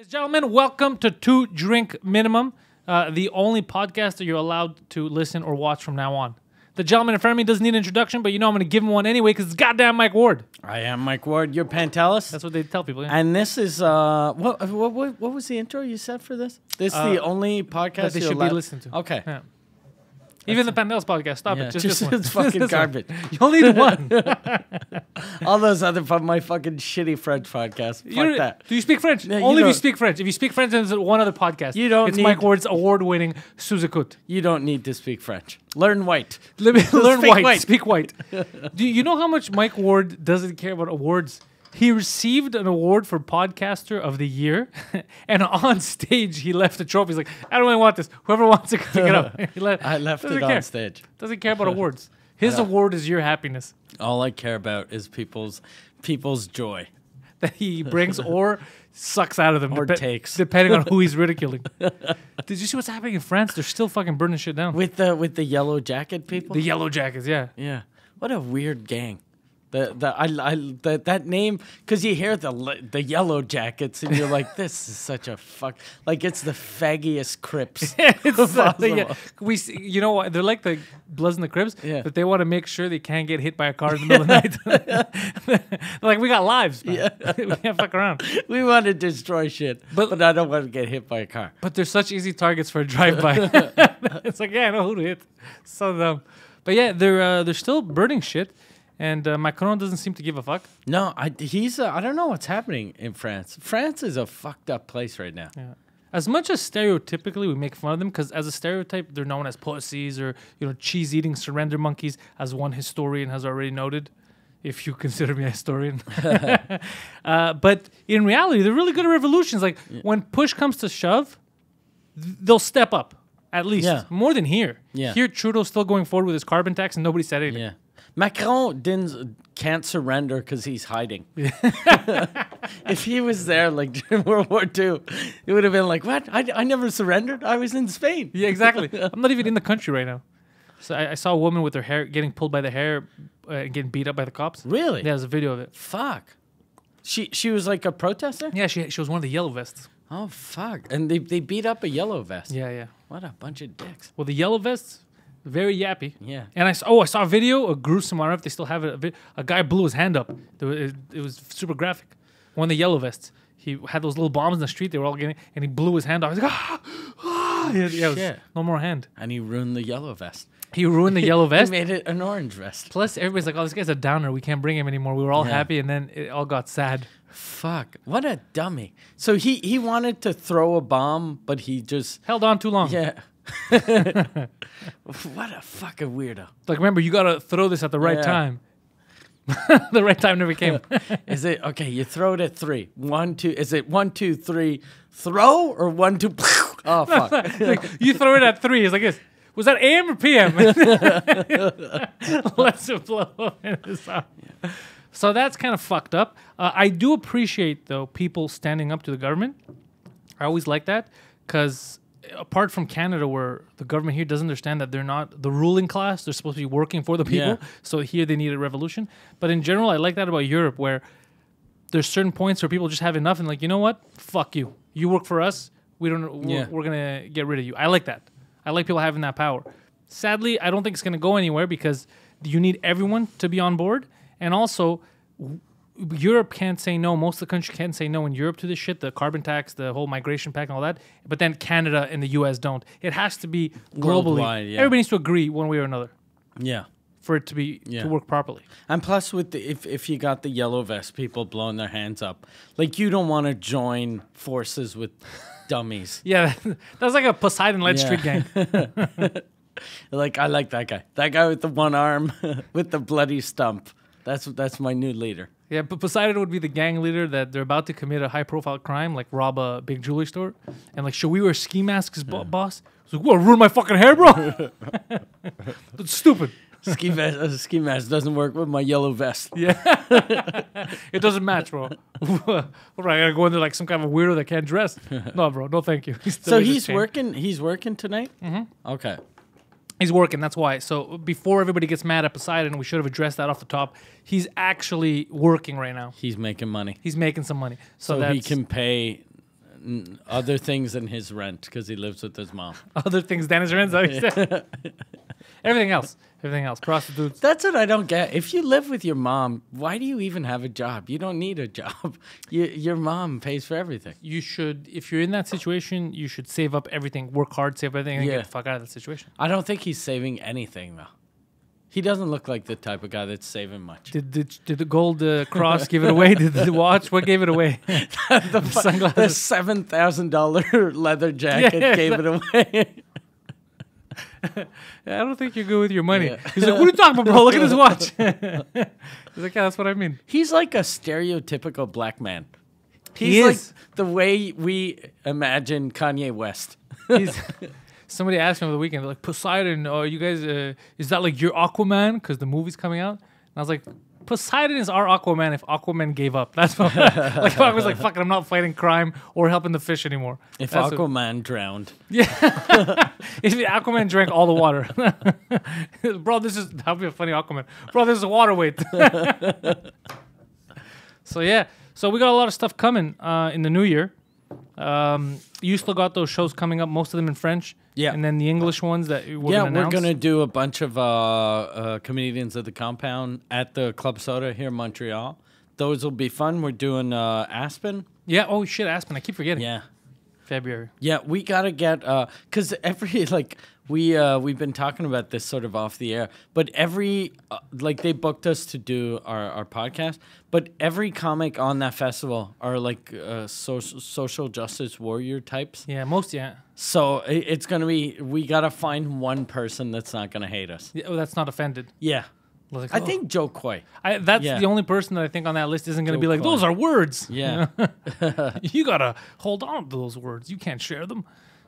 Ladies and gentlemen, welcome to Two Drink Minimum, the only podcast that you're allowed to listen or watch from now on. The gentleman in front of me doesn't need an introduction, but you know I'm going to give him one anyway because it's goddamn Mike Ward. I am Mike Ward. You're Pantelis. That's what they tell people. Yeah. And this is what was the intro you said for this? This is the only podcast that they should be listening to. Okay. Yeah. Even the Pantelis podcast. Stop it. Just this one. It's fucking garbage. You only need one. All those other my fucking shitty French podcasts. Fuck that. Do you speak French? No, only if you don't. speak French. If you speak French, then there's one other podcast. You don't It's need- Mike Ward's award-winning Suzakut. You don't need to speak French. Learn white. Learn Speak white. white. Speak white. Do you know how much Mike Ward doesn't care about awards? He received an award for Podcaster of the Year, and on stage he left the trophy. He's like, I don't really want this. Whoever wants it, pick it up. I left it doesn't on care. stage. Doesn't care about awards. His award is your happiness All I care about is people's joy. that he brings or sucks out of them. Or takes. Depending on who he's ridiculing. Did you see what's happening in France? They're still fucking burning shit down. With the yellow jacket people? The Yellow Jackets, yeah. Yeah. What a weird gang. That name, because you hear the Yellow Jackets and you're like, this is such a fuck. Like, it's the faggiest Crips. You know what? They're like the Bloods and the Crips, Yeah. but they want to make sure they can't get hit by a car in the middle of the night. They're like, we got lives, man. We can't fuck around. We want to destroy shit, but I don't want to get hit by a car. But they're such easy targets for a drive-by. It's like, yeah, I know who to hit. So dumb. But yeah, they're still burning shit. And Macron doesn't seem to give a fuck. No, I don't know what's happening in France. France is a fucked up place right now. Yeah. As much as stereotypically we make fun of them, because as a stereotype they're known as pussies or cheese-eating surrender monkeys, as one historian has already noted. If you consider me a historian, but in reality they're really good at revolutions. Like when push comes to shove, they'll step up at least more than here. Yeah. Here Trudeau's still going forward with his carbon tax and nobody said anything. Yeah. Macron can't surrender because he's hiding. If he was there like during World War II, it would have been like, what? I never surrendered. I was in Spain. Yeah, exactly. I'm not even in the country right now. So I saw a woman with her hair getting pulled by the hair and getting beat up by the cops. Really? Yeah, there's a video of it. Fuck. She was like a protester? Yeah, she was one of the yellow vests. Oh, fuck. And they beat up a yellow vest. Yeah, yeah. What a bunch of dicks. Well, the yellow vests, very yappy. Yeah. And I saw a video, a gruesome one. I don't know if they still have it. A guy blew his hand up. It was super graphic. One of the yellow vests. He had those little bombs in the street. They were all getting, and he blew his hand off. He's like, Shit. No more hand. And he ruined the yellow vest. He ruined the yellow vest. He made it an orange vest. Plus, everybody's like, oh, this guy's a downer. We can't bring him anymore. We were all happy, and then it all got sad. Fuck. What a dummy. So he wanted to throw a bomb, but he just... Held on too long. Yeah. What a fucking weirdo. Like, remember, you got to throw this at the right Yeah. time. The right time never came. Is it... Okay, you throw it at 3. 1, 2... Is it 1, 2, 3, throw, or 1, 2... Oh, fuck. Like, you throw it at 3. It's like this. Was that AM or PM? Let's it blow up in his eye. So that's kind of fucked up. I do appreciate, though, people standing up to the government. I always like that because apart from Canada, where the government here doesn't understand that they're not the ruling class, they're supposed to be working for the people. Yeah. So here they need a revolution. But in general, I like that about Europe, where there's certain points where people just have enough and like, you know what? Fuck you. You work for us. We're gonna get rid of you. I like that. I like people having that power. Sadly, I don't think it's gonna go anywhere because you need everyone to be on board, and also Europe can't say no. Most of the country can't say no in Europe to this shit, the carbon tax, the whole migration pact, and all that. But then Canada and the U.S. don't. It has to be globally. Worldwide, yeah. Everybody needs to agree one way or another Yeah. for it to be to work properly. And plus, with the, if you got the yellow vest people blowing their hands up, like you don't want to join forces with dummies. Yeah, that's like a Poseidon-led street gang. Like, I like that guy. That guy with the one arm, with the bloody stump. That's my new leader. Yeah, but Poseidon would be the gang leader that they're about to commit a high-profile crime, like rob a big jewelry store, and like, should we wear ski masks, boss? He's like, what, ruin my fucking hair, bro? That's stupid. Ski mask doesn't work with my yellow vest. Yeah, it doesn't match, bro. What, I gotta go in there like some kind of weirdo that can't dress? No, bro, no, thank you. So he's working. He's working tonight. Okay. He's working, that's why. So before everybody gets mad at Poseidon, we should have addressed that off the top. He's actually working right now. He's making money. He's making some money. So he can pay other things than his rent because he lives with his mom. Other things than his rent. Is that what you said? Everything else. Prostitutes. That's what I don't get. If you live with your mom, why do you even have a job? You don't need a job. Your mom pays for everything. You should, if you're in that situation, you should save up everything, work hard, save everything, and get the fuck out of that situation. I don't think he's saving anything, though. He doesn't look like the type of guy that's saving much. Did the gold cross give it away? Did the watch? What gave it away? The $7,000 leather jacket gave it away. I don't think you're good with your money. Yeah. He's like, what are you talking about, bro? Look at this watch. He's like, yeah, that's what I mean. He's like a stereotypical black man. He is. Like the way we imagine Kanye West. Somebody asked me over the weekend, they're like, Poseidon, you guys, is that like your Aquaman? Because the movie's coming out. And I was like, Poseidon is our Aquaman if Aquaman gave up. That's what, like if I was like, fuck it, I'm not fighting crime or helping the fish anymore. If Aquaman drowned. Yeah. If Aquaman drank all the water. Bro, that would be a funny Aquaman. Bro, this is water weight. So yeah. So we got a lot of stuff coming in the new year. You still got those shows coming up, most of them in French. Yeah. And then the English ones that we're going to announce. We're going to do a bunch of comedians at the Compound at the Club Soda here in Montreal. Those will be fun. We're doing Aspen. Yeah. Oh, shit, Aspen. I keep forgetting. Yeah. February. Yeah, we got to get... Because we've been talking about this sort of off the air, but they booked us to do our podcast, but every comic on that festival are like social justice warrior types. Yeah, most, yeah. So it's going to be, we got to find one person that's not going to hate us. Yeah, that's not offended. Yeah. Like, I think Joe Coy. That's the only person that I think on that list isn't going to be like, those are words. Yeah. You got to hold on to those words. You can't share them.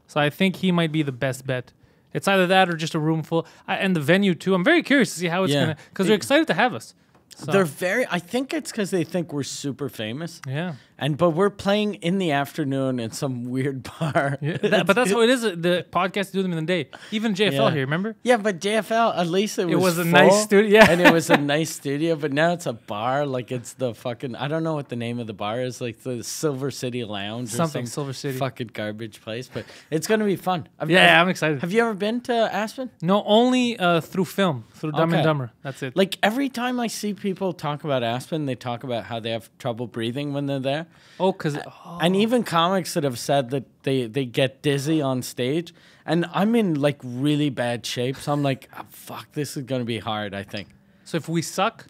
So I think he might be the best bet. It's either that or just a room full. And the venue, too. I'm very curious to see how it's going to... Because they're excited to have us. So. I think it's because they think we're super famous. Yeah. But we're playing in the afternoon in some weird bar. Yeah, but that's how it is. The podcast do them in the day. Even JFL here, remember? Yeah, but JFL, at least it was a full, nice studio. Yeah. And it was a nice studio, but now it's a bar. Like it's the fucking, I don't know what the name of the bar is, like the Silver City Lounge or something. Silver City. Fucking garbage place, but it's going to be fun. I'm excited. Have you ever been to Aspen? No, only through film, through Dumb and Dumber. That's it. Like every time I see people talk about Aspen, they talk about how they have trouble breathing when they're there. Oh, because... And even comics that have said that they get dizzy on stage. And I'm in like really bad shape. So I'm like, fuck, this is going to be hard, I think. So if we suck,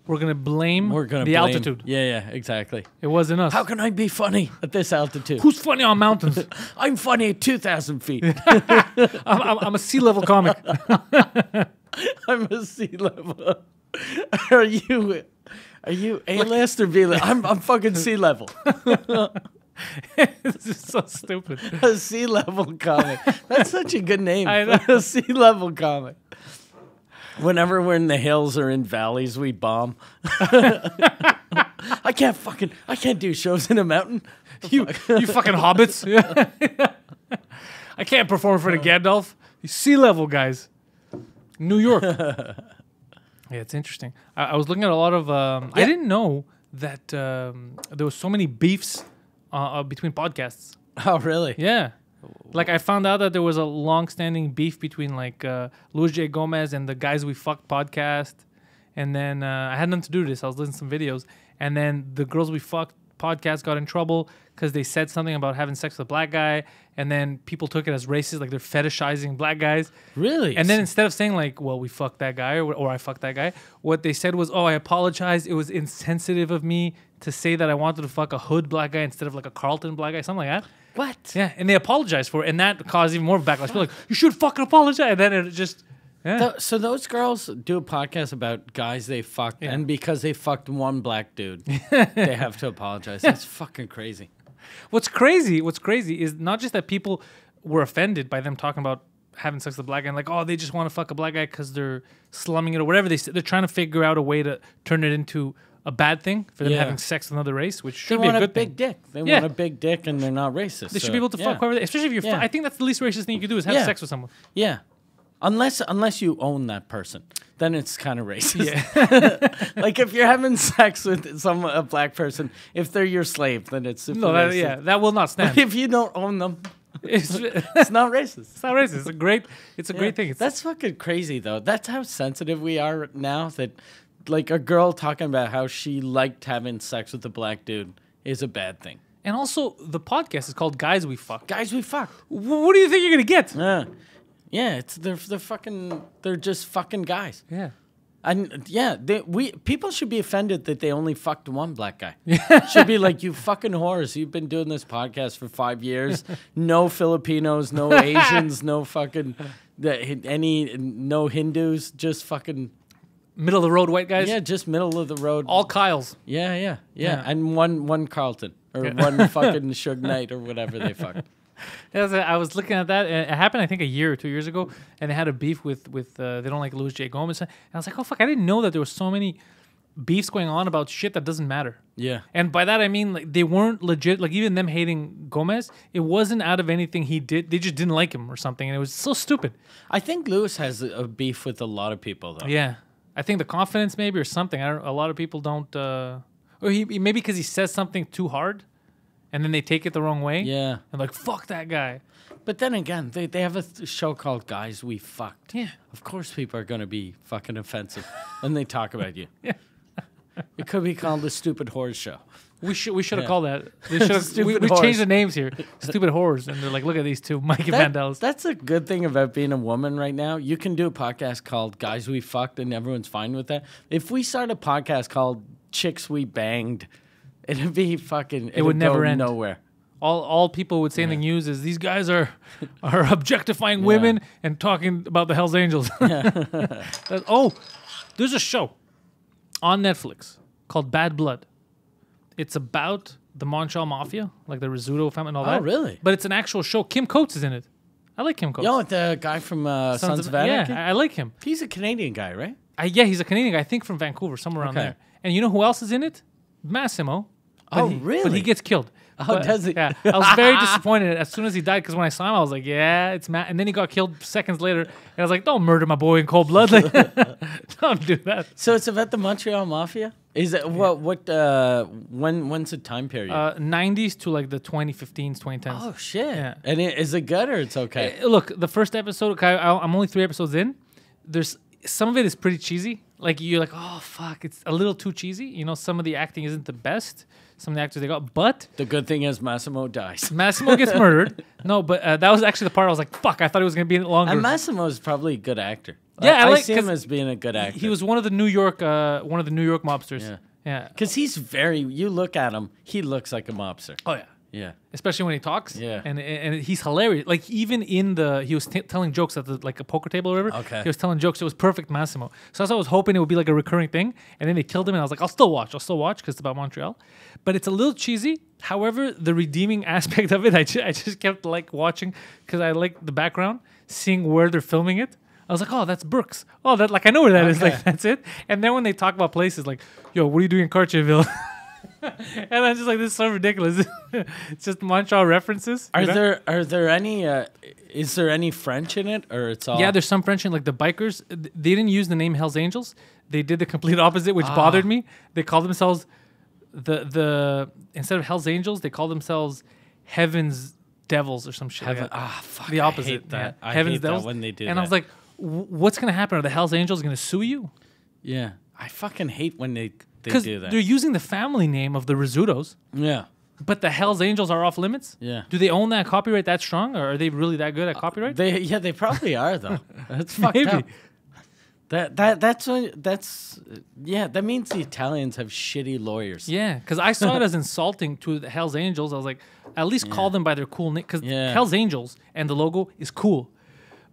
we're going to blame the altitude. Yeah, exactly. It wasn't us. How can I be funny at this altitude? Who's funny on mountains? I'm funny at 2,000 feet. I'm a sea level comic. I'm a sea level. Are you A-list or B-list? I'm fucking sea level. This is so stupid. A sea level comic. That's such a good name. I know. A sea level comic. Whenever we're in the hills or in valleys, we bomb. I can't do shows in a mountain. You fucking hobbits. I can't perform for the Gandalf. You sea level guys. New York. Yeah, it's interesting. I was looking at a lot of... I didn't know that there was so many beefs between podcasts. Oh, really? Yeah. Like, I found out that there was a long-standing beef between, like, Luis J. Gomez and the Guys We Fucked podcast. And then I had nothing to do with this. I was listening to some videos. And then the Girls We Fucked podcast got in trouble because they said something about having sex with a black guy, and then people took it as racist, like they're fetishizing black guys. Really? And then instead of saying like, well, we fucked that guy or I fucked that guy, what they said was, oh, I apologize. It was insensitive of me to say that I wanted to fuck a hood black guy instead of like a Carlton black guy, something like that. What? Yeah, and they apologized for it, and that caused even more backlash. People like, you should fucking apologize. And then it just... Yeah. So those girls do a podcast about guys they fucked, and because they fucked one black dude, they have to apologize. That's fucking crazy. What's crazy is not just that people were offended by them talking about having sex with a black guy, and like, oh, they just want to fuck a black guy because they're slumming it or whatever. They're trying to figure out a way to turn it into a bad thing for them having sex with another race, which should be a good thing. They want a big dick, and they're not racist. They should be able to fuck whoever, especially if you're. I think that's the least racist thing you could do is have sex with someone. Yeah. Unless you own that person, then it's kind of racist. Yeah. Like if you're having sex with a black person, if they're your slave, then it's super racist. That will not stand. But if you don't own them, it's not racist. It's not racist. It's a great thing. That's fucking crazy though. That's how sensitive we are now. That like a girl talking about how she liked having sex with a black dude is a bad thing. And also, the podcast is called Guys We Fuck. Guys We Fuck. What do you think you're gonna get? Yeah, they're just fucking guys. Yeah. And people should be offended that they only fucked one black guy. Should be like, you fucking whores. You've been doing this podcast for 5 years. No Filipinos, no Asians, no fucking no Hindus, just fucking middle of the road white guys. Yeah, just middle of the road. All Kyles. Yeah. And one Carlton or one fucking Suge Knight or whatever they fucked. I was looking at that, and it happened I think a year or 2 years ago, and they had a beef with they don't like Luis J. Gomez, and I was like, oh fuck, I didn't know that there were so many beefs going on about shit that doesn't matter. Yeah. And by that I mean like they weren't legit, like even them hating Gomez, it wasn't out of anything he did. They just didn't like him or something, and it was so stupid. I think Luis has a beef with a lot of people though. Yeah. I think the confidence maybe or something. A lot of people don't or he maybe because he says something too hard. And then they take it the wrong way. Yeah. And like, fuck that guy. But then again, they have a show called Guys We Fucked. Yeah. Of course people are going to be fucking offensive when they talk about you. Yeah. It could be called the Stupid Whores Show. We should have called that. We changed the names here. Stupid Whores. And they're like, look at these two, Mike and Vandellas. That's a good thing about being a woman right now. You can do a podcast called Guys We Fucked and everyone's fine with that. If we start a podcast called Chicks We Banged, it'd be fucking. It would never end. Nowhere. All people would say in the news is these guys are objectifying women and talking about the Hells Angels. There's a show on Netflix called Bad Blood. It's about the Montreal Mafia, like the Rizzuto family and all that. Oh, really? But it's an actual show. Kim Coates is in it. I like Kim Coates. Yo, the guy from Sons of Anarchy? Yeah, I like him. He's a Canadian guy, right? He's a Canadian guy. I think from Vancouver, somewhere around there. And you know who else is in it? Massimo. Really? But he gets killed. Does he? Yeah. I was very disappointed as soon as he died because when I saw him, I was like, yeah, it's Matt. And then he got killed seconds later. And I was like, don't murder my boy in cold blood. Like, don't do that. So it's about the Montreal Mafia? Is it when's the time period? 90s to like the 2015s, 2010s. Oh, shit. Yeah. And is it good or it's okay? Look, the first episode, I'm only 3 episodes in. Some of it is pretty cheesy. Like, you're like, oh, fuck, it's a little too cheesy. You know, some of the acting isn't the best. Some of the actors they got. But the good thing is Massimo dies. Massimo gets murdered. No, but that was actually the part I was like, fuck, I thought it was going to be longer. And Massimo is probably a good actor. Yeah, I see him as being a good actor. He was one of the New York mobsters. Yeah. Because you look at him, he looks like a mobster. Oh, yeah. Yeah. Especially when he talks. Yeah. And he's hilarious. Like, even he was telling jokes at a poker table or whatever. Okay. He was telling jokes. It was perfect Massimo. So I was hoping it would be like a recurring thing. And then they killed him. And I was like, I'll still watch because it's about Montreal. But it's a little cheesy. However, the redeeming aspect of it, I just kept like watching because I like the background, seeing where they're filming it. I was like, oh, that's Brooks. Oh, that I know where that is. Like, that's it. And then when they talk about places like, yo, what are you doing in Cartierville? And I'm just like, this is so ridiculous. It's just Montreal references. Are there any? Is there any French in it, or it's all? Yeah, there's some French in like the bikers. They didn't use the name Hell's Angels. They did the complete opposite, which bothered me. They called themselves the instead of Hell's Angels, they called themselves Heaven's Devils or some shit. Fuck. The opposite. I hate that. Yeah. Heaven's hate Devils. That when they do. And I was like, what's gonna happen? Are the Hell's Angels gonna sue you? Yeah, I fucking hate when they do that. Because they're using the family name of the Rizzutos. Yeah. But the Hell's Angels are off limits? Yeah. Do they own that copyright that strong? Or are they really that good at copyright? They probably are, though. That's fucked up. That means the Italians have shitty lawyers. Yeah, because I saw it as insulting to the Hell's Angels. I was like, at least call them by their cool name. Because Hell's Angels and the logo is cool.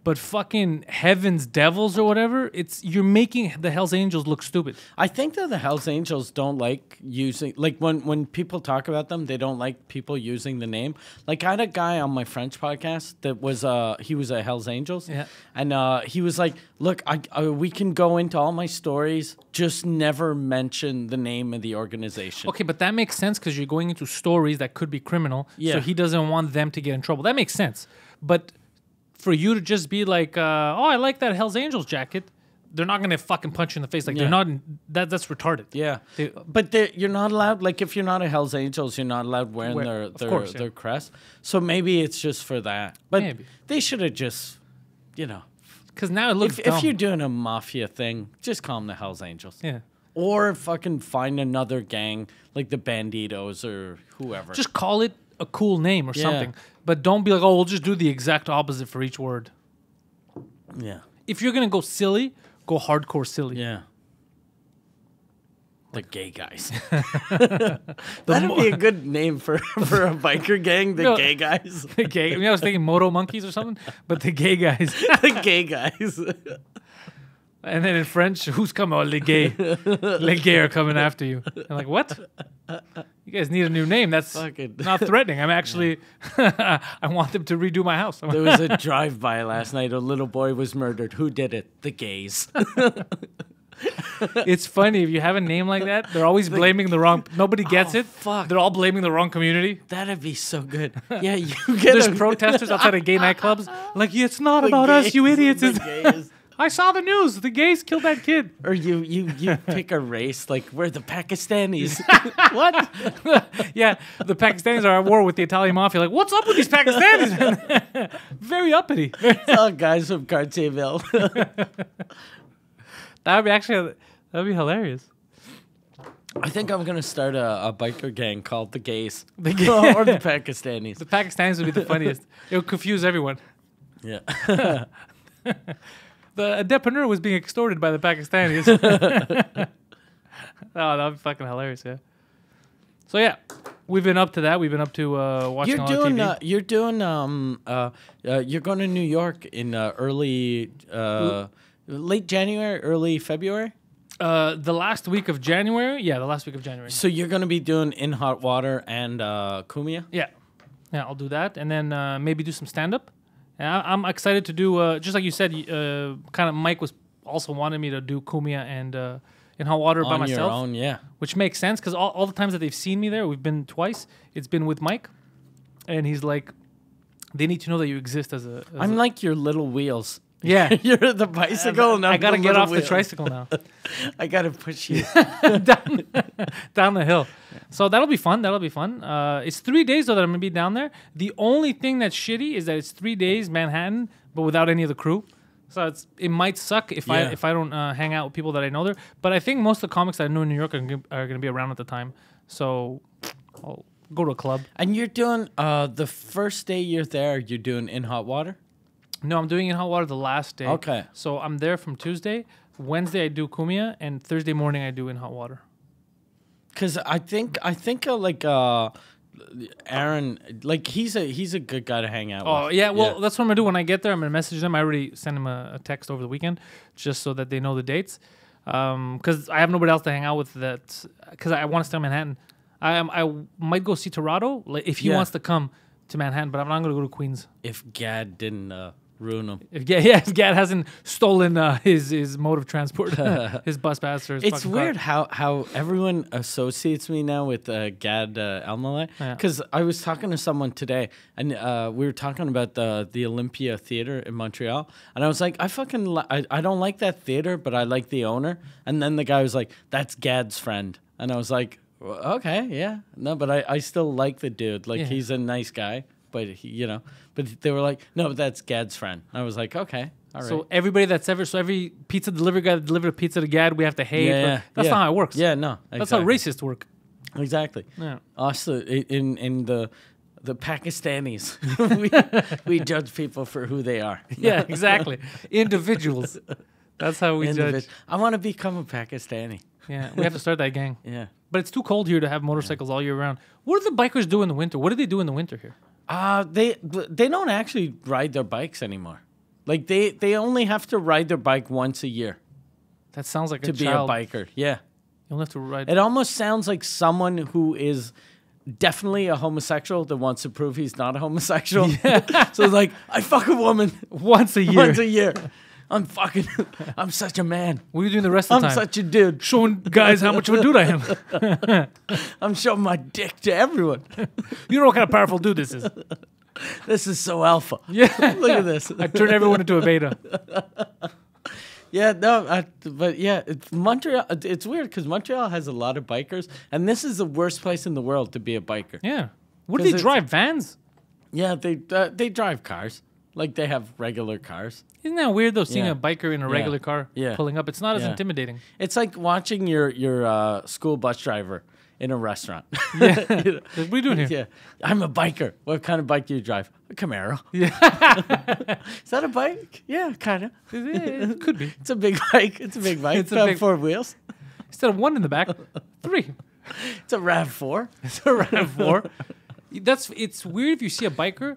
But fucking Heaven's Devils or whatever, you're making the Hell's Angels look stupid. I think that the Hell's Angels don't like using, like when people talk about them, they don't like people using the name. Like I had a guy on my French podcast that was he was a Hell's Angels. Yeah. And he was like, look, we can go into all my stories, just never mention the name of the organization. Okay, but that makes sense because you're going into stories that could be criminal. Yeah. So he doesn't want them to get in trouble. That makes sense. But for you to just be like, oh, I like that Hell's Angels jacket. They're not gonna fucking punch you in the face. Like they're not. That's retarded. Yeah, but you're not allowed. Like if you're not a Hell's Angels, you're not allowed wearing their crest. So maybe it's just for that. But they should have just, because now it looks. If you're doing a mafia thing, just call them the Hell's Angels. Yeah. Or fucking find another gang like the Banditos or whoever. Just call it a cool name or something. But don't be like, oh, we'll just do the exact opposite for each word. Yeah. If you're gonna go silly, go hardcore silly. Yeah. The gay guys. That'd be a good name for a biker gang, the gay guys. The gay. I was thinking Moto Monkeys or something, but the gay guys. The gay guys. And then in French, who's coming? Oh, les gays. Les gays are coming after you. I'm like, what? You guys need a new name. That's not threatening. I'm actually, I want them to redo my house. There was a drive-by last night. A little boy was murdered. Who did it? The gays. It's funny. If you have a name like that, they're always blaming the wrong. Nobody gets it. Fuck. They're all blaming the wrong community. That'd be so good. Yeah, you get There's protesters outside of gay nightclubs. Like, yeah, it's not about us, you idiots. I saw the news. The gays killed that kid. Or you pick a race, like we're the Pakistanis. What? Yeah, the Pakistanis are at war with the Italian mafia. Like, what's up with these Pakistanis? Very uppity. It's all guys from Cartierville. That'd be hilarious. I think I'm gonna start a biker gang called the Gays, or the Pakistanis. The Pakistanis would be the funniest. It would confuse everyone. Yeah. The entrepreneur was being extorted by the Pakistanis. Oh, that would be fucking hilarious, yeah. So yeah, we've been up to that. We've been up to watching all TV. You're going to New York in late January, early February? The last week of January. Yeah, the last week of January. So you're going to be doing In Hot Water and Cumia? Yeah. Yeah, I'll do that. And then maybe do some stand-up. I'm excited to do, just like you said, kind of Mike was also wanted me to do Cumia and In Hot Water by myself. On your own, yeah. Which makes sense because all the times that they've seen me there, we've been twice, it's been with Mike. And he's like, they need to know that you exist as a... I'm like your little wheels. Yeah. You're the bicycle. And I got to get off the tricycle now. I got to push you. down the hill. So that'll be fun. It's 3 days, though, that I'm going to be down there. The only thing that's shitty is that it's 3 days Manhattan, but without any of the crew. So it might suck if I don't hang out with people that I know there. But I think most of the comics that I know in New York are going to be around at the time. So I'll go to a club. And you're doing, the first day you're there, you're doing In Hot Water? No, I'm doing In Hot Water the last day. Okay. So I'm there from Tuesday. Wednesday I do Cumia, and Thursday morning I do In Hot Water. Because I think Aaron, like he's a good guy to hang out with. Oh yeah, well that's what I'm gonna do when I get there. I'm gonna message them. I already sent them a text over the weekend, just so that they know the dates. Because I have nobody else to hang out with. Because I want to stay in Manhattan. I might go see Torado if he wants to come to Manhattan, but I'm not gonna go to Queens. If Gad didn't ruin him. If Gad hasn't stolen his mode of transport, his bus pass or his It's weird car. how everyone associates me now with Gad Elmaleh. Because I was talking to someone today, and we were talking about the Olympia Theater in Montreal, and I was like, I don't like that theater, but I like the owner. And then the guy was like, that's Gad's friend. And I was like, well, okay, yeah. No, but I still like the dude. Like, he's a nice guy. But but they were like, no, that's Gad's friend. I was like, okay, all right. So everybody every pizza delivery guy that delivered a pizza to Gad, we have to hate. Yeah, that's not how it works. Yeah, no, exactly. That's how racists work. Exactly. Yeah. Also, in the Pakistanis, we judge people for who they are. Yeah, exactly. Individuals. That's how we judge. I want to become a Pakistani. Yeah, we have to start that gang. Yeah. But it's too cold here to have motorcycles all year round. What do the bikers do in the winter? What do they do in the winter here? They don't actually ride their bikes anymore. Like they only have to ride their bike once a year. That sounds like to be a biker. Yeah. You don't have to ride. It almost sounds like someone who is definitely a homosexual that wants to prove he's not a homosexual. Yeah. So it's like, I fuck a woman once a year. Once a year. I'm such a man. What are you doing the rest of the time? I'm such a dude. Showing guys how much of a dude I am. I'm showing my dick to everyone. You know what kind of powerful dude this is. This is so alpha. Yeah. Look at this. I turn everyone into a beta. Yeah, no, but yeah, Montreal. It's weird because Montreal has a lot of bikers, and this is the worst place in the world to be a biker. Yeah. What do 'Cause they it's- drive? Vans? Yeah, they drive cars, like they have regular cars. Isn't that weird though? Seeing Yeah. a biker in a Yeah. regular car Yeah. pulling up, it's not as Yeah. intimidating. It's like watching your school bus driver in a restaurant. Like, what are you doing here? Yeah, I'm a biker. What kind of bike do you drive? A Camaro. Yeah. Is that a bike? Yeah, kind of. It could be. It's a big bike. It's a big bike. It's It's a big- 4 wheels. Instead of one in the back, 3. It's a RAV4. It's a RAV4. It's weird if you see a biker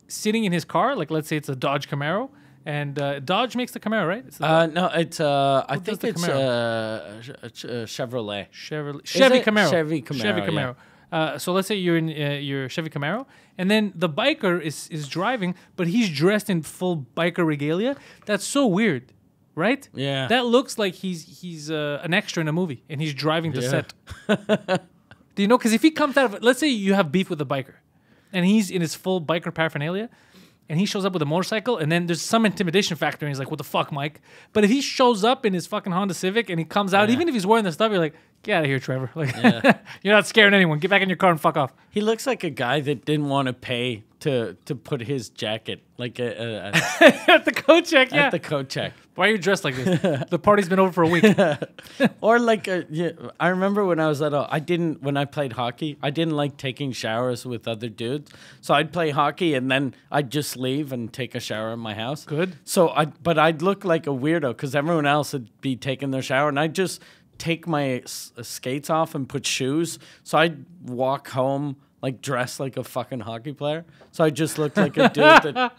sitting in his car, like let's say it's a Dodge Camaro, and Dodge makes the Camaro, right? It's the No, it's I does think the it's Chevrolet. Chevy it? Camaro. Chevy Camaro, Chevy yeah. Camaro. So let's say you're in your Chevy Camaro, and then the biker is driving, but he's dressed in full biker regalia. That's so weird, right? Yeah. That looks like he's an extra in a movie, and he's driving to Yeah. set. Do you know? Because if he comes out of, let's say you have beef with a biker, and he's in his full biker paraphernalia, and he shows up with a motorcycle, and then there's some intimidation factor, and he's like, "What the fuck, Mike?" But if he shows up in his fucking Honda Civic and he comes out, Yeah. even if he's wearing the stuff, you're like, "Get out of here, Trevor! Like, you're not scaring anyone. Get back in your car and fuck off." He looks like a guy that didn't want to pay to put his jacket like At the coat check, yeah. at the coat check. Why are you dressed like this? The party's been over for a week. Or like I remember when I was little, when I played hockey, I didn't like taking showers with other dudes. So I'd play hockey and then I'd just leave and take a shower in my house. Good. So I'd look like a weirdo because everyone else would be taking their shower, and I'd just take my skates off and put shoes. So I'd walk home like dressed like a fucking hockey player. So I just looked like a dude that.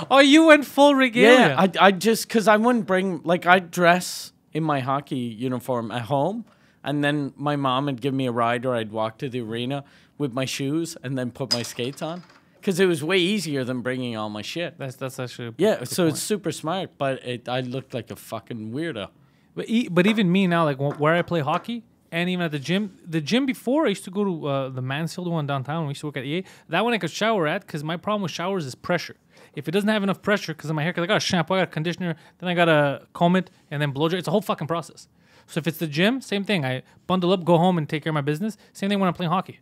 Oh, you went full regalia. Yeah, I just because I wouldn't bring like I'd dress in my hockey uniform at home, and then my mom would give me a ride, or I'd walk to the arena with my shoes and then put my skates on, because it was way easier than bringing all my shit. That's actually a Yeah, good so point. it's super smart, but I looked like a fucking weirdo. But even me now, like where I play hockey, and even at the gym before, I used to go to the Mansfield one downtown. We used to work at EA. That one I could shower at, because my problem with showers is pressure. If it doesn't have enough pressure, because of my hair, because I got a shampoo, I got a conditioner, then I got to comb it, and then blow dry. It's a whole fucking process. So if it's the gym, same thing. I bundle up, go home, and take care of my business. Same thing when I'm playing hockey.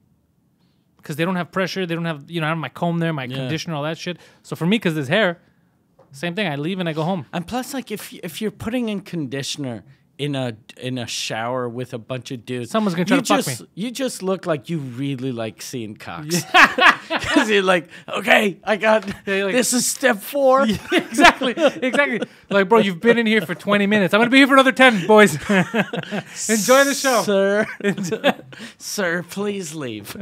Because they don't have pressure, they don't have, I have my comb there, my conditioner, all that shit. So for me, because there's hair, same thing. I leave and I go home. And plus, like if you're putting in conditioner in a shower with a bunch of dudes, Someone's gonna try you to fuck just, me. You just look like you really like seeing cocks. Because you're like, okay, I got you're like- this is step 4. Exactly. Like, bro, you've been in here for 20 minutes. I'm going to be here for another 10, boys. Enjoy the show. Sir. Sir, please leave.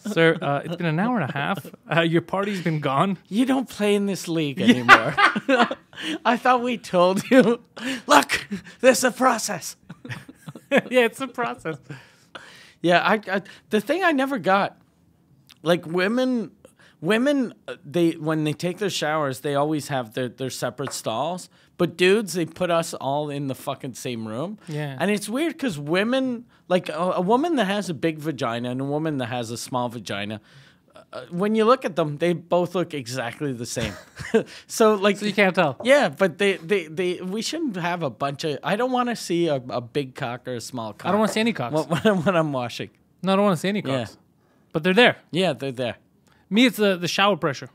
Sir, it's been an hour and a half. Your party's been gone. You don't play in this league anymore. I thought we told you. Look, this is a process. Yeah, it's a process. Yeah, I the thing I never got, like women, they when they take their showers, they always have their separate stalls. But dudes, they put us all in the fucking same room. Yeah. And it's weird because women, like a woman that has a big vagina and a woman that has a small vagina, when you look at them, they both look exactly the same. So like, So you can't tell. yeah, but we shouldn't have a bunch of. I don't want to see a big cock or a small cock. I don't want to see any cocks. when I'm washing. No, I don't want to see any cocks. Yeah. But they're there. Yeah, they're there. Me, it's the shower pressure.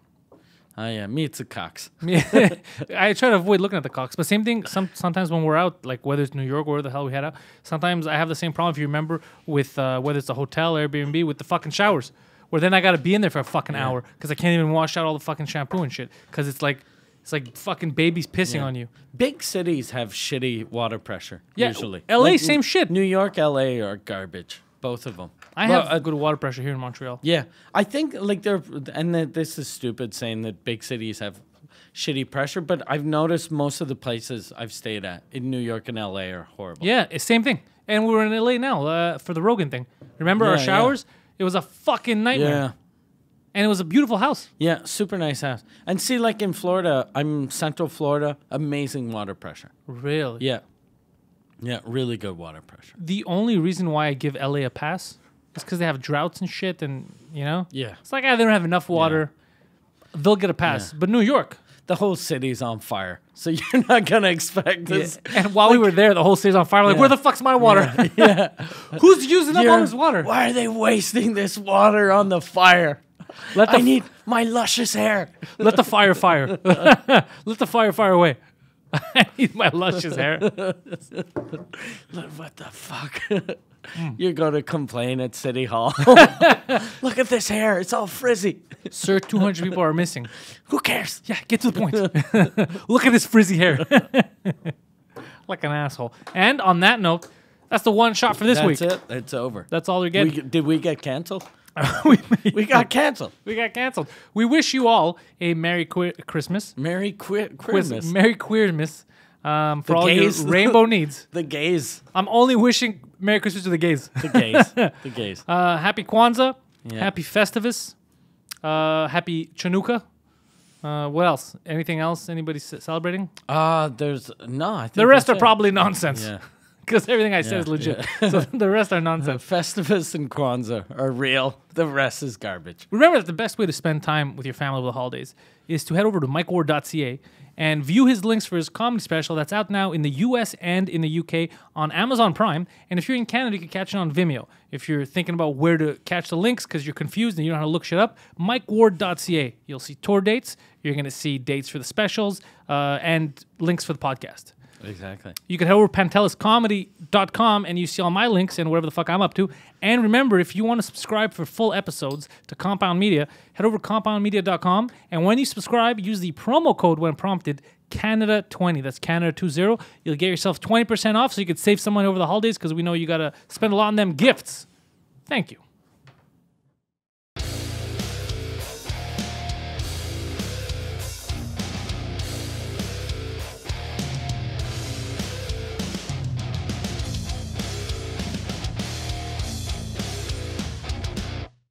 Oh yeah, me it's the cocks. I try to avoid looking at the cocks. But same thing, sometimes when we're out, like whether it's New York or where the hell we head out, sometimes I have the same problem, if you remember, with whether it's a hotel, Airbnb, with the fucking showers. Where then I got to be in there for a fucking hour because I can't even wash out all the fucking shampoo and shit. Because it's like fucking babies pissing on you. Big cities have shitty water pressure. Yeah, Usually, LA, same shit. New York, LA are garbage. Both of them. I have good water pressure here in Montreal. Yeah, I think like this is stupid saying that big cities have shitty pressure, but I've noticed most of the places I've stayed at in New York and LA are horrible. Yeah, it's same thing. And we're in LA now for the Rogan thing. Remember our Yeah, showers? It was a fucking nightmare. Yeah. And it was a beautiful house. Yeah, super nice house. And see, like in Florida, I'm Central Florida, amazing water pressure. Really? Yeah. Yeah, really good water pressure. The only reason why I give LA a pass is because they have droughts and shit, and Yeah. it's like they don't have enough water. they'll get a pass. But New York, the whole city's on fire, so you're not gonna expect this. And while we were there, the whole city's on fire. Like, where the fuck's my water? Yeah. Who's using up all this water? Why are they wasting this water on the fire? I need my luscious hair. Let the fire fire. Let the fire away. I need my luscious hair. What the fuck? You're going to complain at City Hall. Look at this hair. It's all frizzy. Sir, 200 people are missing. Who cares? Yeah, get to the point. Look at his frizzy hair. Like an asshole. And on that note, that's the one shot for this week. That's it. It's over. That's all you're getting. Did we get canceled? we got canceled. We got canceled. We wish you all a Merry Christmas. Merry Christmas. Merry Queermas. For all gays. your rainbow needs. The gays. I'm only wishing Merry Christmas to the gays. The gays. The gays. Happy Kwanzaa. Yeah. Happy Festivus. Happy Chanukah. What else? Anything else? Anybody celebrating? There's no. I think The rest that's are it. probably nonsense. Yeah. Because everything I said is legit. So the rest are nonsense. Festivus and Kwanzaa are real. The rest is garbage. Remember that the best way to spend time with your family over the holidays is to head over to mikeward.ca and view his links for his comedy special that's out now in the US and in the UK on Amazon Prime. And if you're in Canada, you can catch it on Vimeo. If you're thinking about where to catch the links because you're confused and you don't know how to look shit up, mikeward.ca. You'll see tour dates. You're going to see dates for the specials and links for the podcast. Exactly. You can head over to panteliscomedy.com and you see all my links and whatever the fuck I'm up to. And remember, if you want to subscribe for full episodes to Compound Media, head over to compoundmedia.com. And when you subscribe, use the promo code when prompted, Canada20. That's Canada20. You'll get yourself 20% off so you could save some money over the holidays because we know you got to spend a lot on them gifts. Thank you.